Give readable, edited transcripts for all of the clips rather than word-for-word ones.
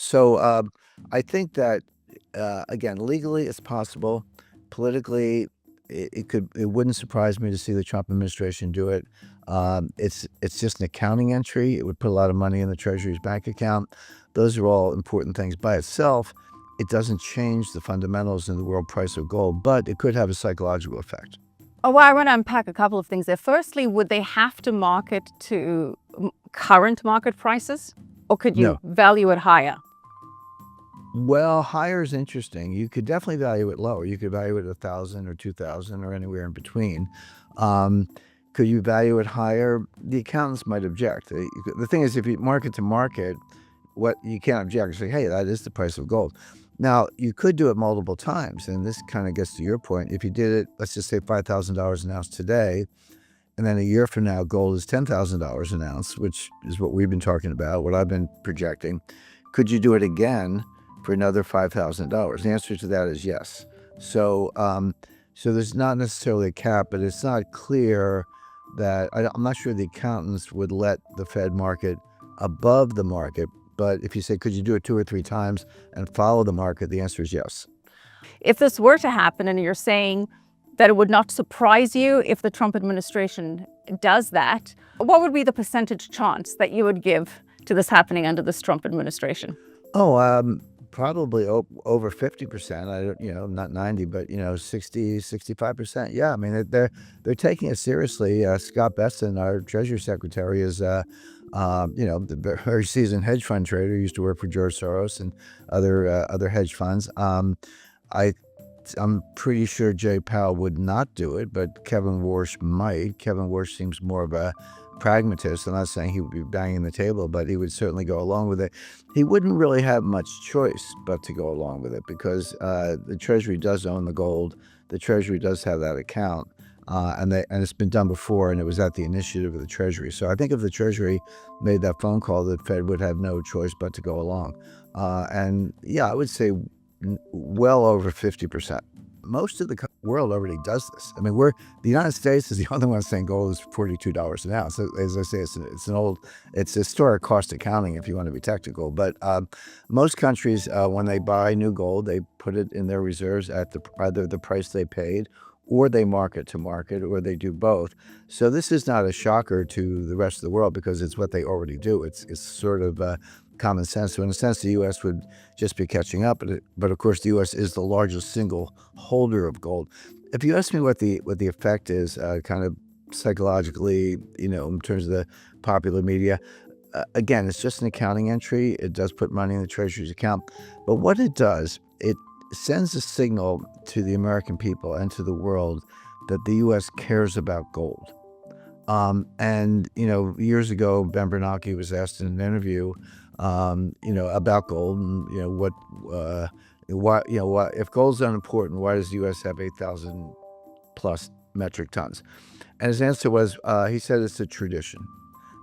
So I think that again, legally it's possible. Politically, it wouldn't surprise me to see the Trump administration do it. It's just an accounting entry. It would put a lot of money in the Treasury's bank account. Those are all important things by itself. It doesn't change the fundamentals in the world price of gold, but it could have a psychological effect. Oh, well, I want to unpack a couple of things there. Firstly, would they have to market to current market prices, or could you No. value it higher? Well, higher is interesting. You could definitely value it lower. You could value it 1,000 or 2,000 or anywhere in between. Um, could you value it higher? The accountants might object. The thing is, if you market to market, what you can't object. Say, hey, that is the price of gold. Now, you could do it multiple times, and this kind of gets to your point. If you did it, let's just say $5,000 an ounce today, and then a year from now, gold is $10,000 an ounce, which is what we've been talking about, what I've been projecting. Could you do it again for another $5,000? The answer to that is yes. So, so there's not necessarily a cap, but it's not clear that I'm not sure the accountants would let the Fed market above the market. But if you say, could you do it 2 or 3 times and follow the market? The answer is yes. If this were to happen, and you're saying that it would not surprise you if the Trump administration does that, what would be the percentage chance that you would give to this happening under this Trump administration? Oh, probably over 50%. I don't, not 90, but 60, 65%. Yeah, I mean they're taking it seriously. Scott Bessent, our Treasury Secretary, is the very seasoned hedge fund trader. He used to work for George Soros and other hedge funds. I'm pretty sure Jay Powell would not do it, but Kevin Warsh might. Kevin Warsh seems more of a pragmatist. I'm not saying he would be banging the table, but he would certainly go along with it. He wouldn't really have much choice but to go along with it because the Treasury does own the gold. The Treasury does have that account, and it's been done before, and it was at the initiative of the Treasury. So I think if the Treasury made that phone call, the Fed would have no choice but to go along. And yeah, I would say well over 50%. Most of the world already does this. I mean, the United States is the only one saying gold is $42 an ounce. So, as I say, it's historic cost accounting if you want to be technical. But most countries, when they buy new gold, they put it in their reserves at either the price they paid, or they market to market, or they do both. So this is not a shocker to the rest of the world because it's what they already do. It's sort of common sense. So in a sense, the U.S. would just be catching up. But of course, the U.S. is the largest single holder of gold. If you ask me what the effect is, kind of psychologically, in terms of the popular media, again, it's just an accounting entry. It does put money in the Treasury's account. But what it does, it sends a signal to the American people and to the world that the U.S. cares about gold. And years ago, Ben Bernanke was asked in an interview, about gold, and why if gold's unimportant, why does the U.S. have 8,000 plus metric tons? And his answer was, he said it's a tradition.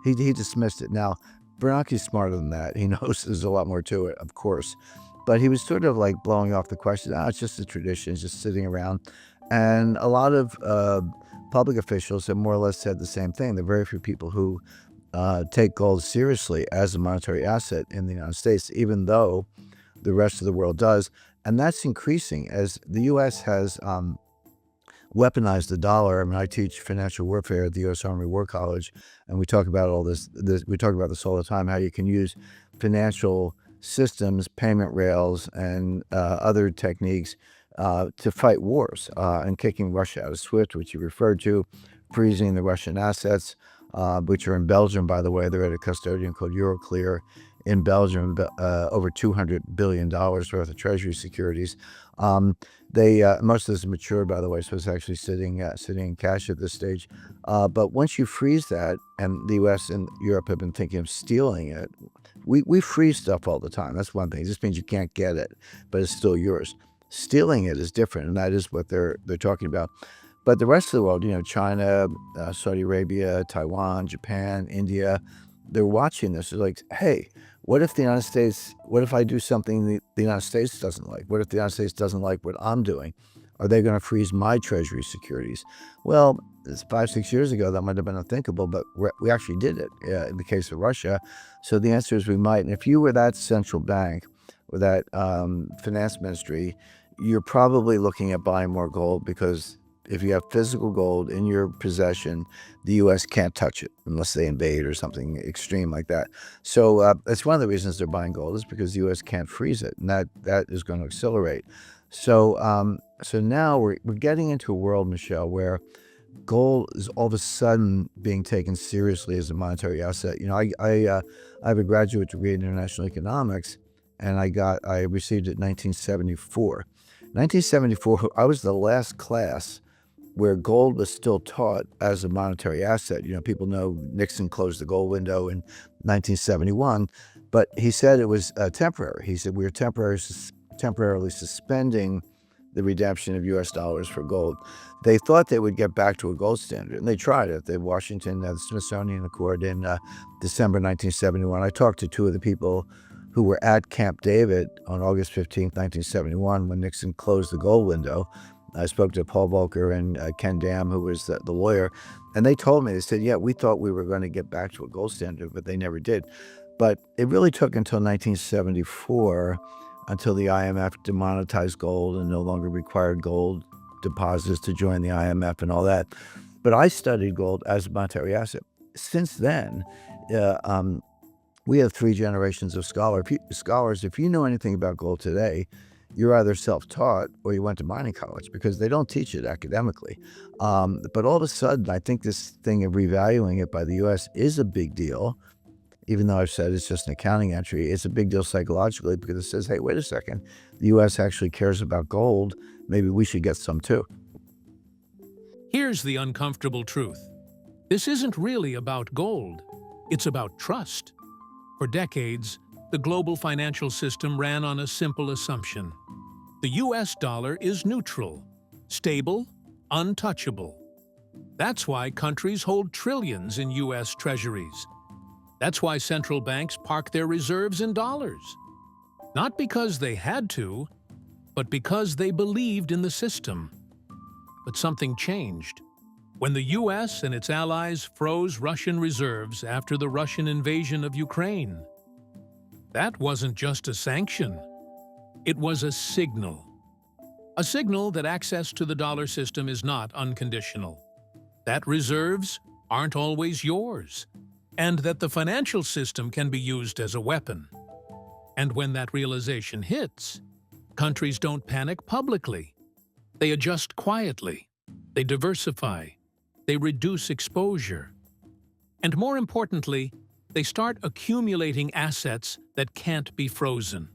He dismissed it. Now, Bernanke's smarter than that. He knows there's a lot more to it, of course. But he was sort of like blowing off the question. It's just a tradition. It's just sitting around. And a lot of public officials have more or less said the same thing. There are very few people who take gold seriously as a monetary asset in the United States, even though the rest of the world does. And that's increasing as the U.S. has weaponized the dollar. I mean, I teach financial warfare at the U.S. Army War College, and we talk about all this. We talk about this all the time, how you can use financial systems, payment rails, and other techniques to fight wars, and kicking Russia out of SWIFT, which you referred to, freezing the Russian assets, which are in Belgium, by the way. They're at a custodian called Euroclear in Belgium, over $200 billion worth of Treasury securities. Most of this is matured, by the way, so it's actually sitting in cash at this stage. But once you freeze that, and the U.S. and Europe have been thinking of stealing it, we freeze stuff all the time. That's one thing. It just means you can't get it, but it's still yours. Stealing it is different, and that is what they're talking about. But the rest of the world, China, Saudi Arabia, Taiwan, Japan, India, they're watching this. They're like, hey, what if I do something the United States doesn't like? What if the United States doesn't like what I'm doing? Are they going to freeze my Treasury securities? Well, it's 5-6 years ago, that might have been unthinkable, but we actually did it in the case of Russia. So the answer is we might. And if you were that central bank, or that finance ministry, you're probably looking at buying more gold, because if you have physical gold in your possession, the U.S. can't touch it unless they invade or something extreme like that. So that's one of the reasons they're buying gold, is because the U.S. can't freeze it, and that is going to accelerate. So now we're getting into a world, Michelle, where gold is all of a sudden being taken seriously as a monetary asset. I have a graduate degree in international economics, and I received it in 1974. 1974, I was the last class where gold was still taught as a monetary asset. People know Nixon closed the gold window in 1971, but he said it was temporary. He said we were temporarily suspending the redemption of U.S. dollars for gold. They thought they would get back to a gold standard, and they tried it. The Smithsonian Accord in December 1971. I talked to two of the people who were at Camp David on August 15th, 1971, when Nixon closed the gold window. I spoke to Paul Volcker and Ken Dam, who was the lawyer, and they told me, they said, yeah, we thought we were going to get back to a gold standard, but they never did. But it really took until 1974 until the IMF demonetized gold and no longer required gold deposits to join the IMF and all that. But I studied gold as a monetary asset. Since then, we have 3 generations of scholars. If you know anything about gold today, you're either self-taught or you went to mining college, because they don't teach it academically. But all of a sudden, I think this thing of revaluing it by the U.S. is a big deal. Even though I've said it's just an accounting entry, it's a big deal psychologically, because it says, hey, wait a second, the U.S. actually cares about gold. Maybe we should get some too. Here's the uncomfortable truth. This isn't really about gold. It's about trust. For decades, the global financial system ran on a simple assumption. The U.S. dollar is neutral, stable, untouchable. That's why countries hold trillions in U.S. treasuries. That's why central banks park their reserves in dollars. Not because they had to, but because they believed in the system. But something changed. When the U.S. and its allies froze Russian reserves after the Russian invasion of Ukraine. That wasn't just a sanction. It was a signal. A signal that access to the dollar system is not unconditional. That reserves aren't always yours. And that the financial system can be used as a weapon. And when that realization hits, countries don't panic publicly. They adjust quietly. They diversify. They reduce exposure. And more importantly, they start accumulating assets that can't be frozen.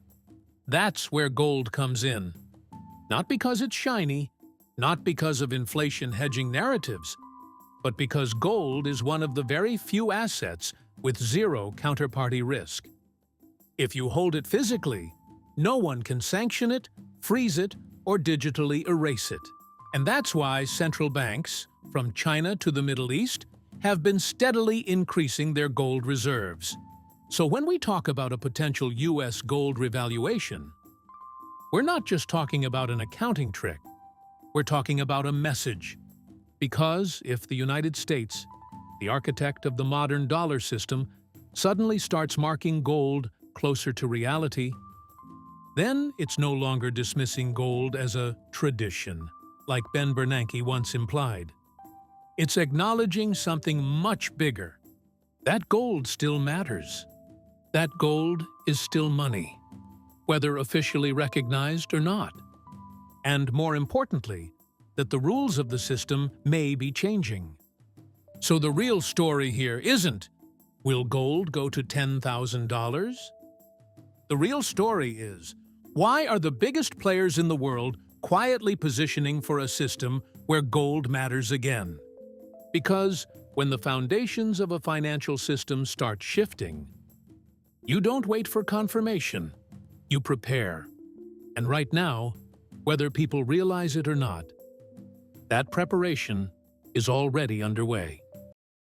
That's where gold comes in. Not because it's shiny, not because of inflation hedging narratives, but because gold is one of the very few assets with zero counterparty risk. If you hold it physically, no one can sanction it, freeze it, or digitally erase it. And that's why central banks, from China to the Middle East, have been steadily increasing their gold reserves. So when we talk about a potential U.S. gold revaluation, we're not just talking about an accounting trick. We're talking about a message. Because if the United States, the architect of the modern dollar system, suddenly starts marking gold closer to reality, then it's no longer dismissing gold as a tradition, like Ben Bernanke once implied. It's acknowledging something much bigger. That gold still matters. That gold is still money, whether officially recognized or not. And more importantly, that the rules of the system may be changing. So the real story here isn't, will gold go to $10,000? The real story is, why are the biggest players in the world quietly positioning for a system where gold matters again? Because when the foundations of a financial system start shifting, you don't wait for confirmation, you prepare. And right now, whether people realize it or not, that preparation is already underway.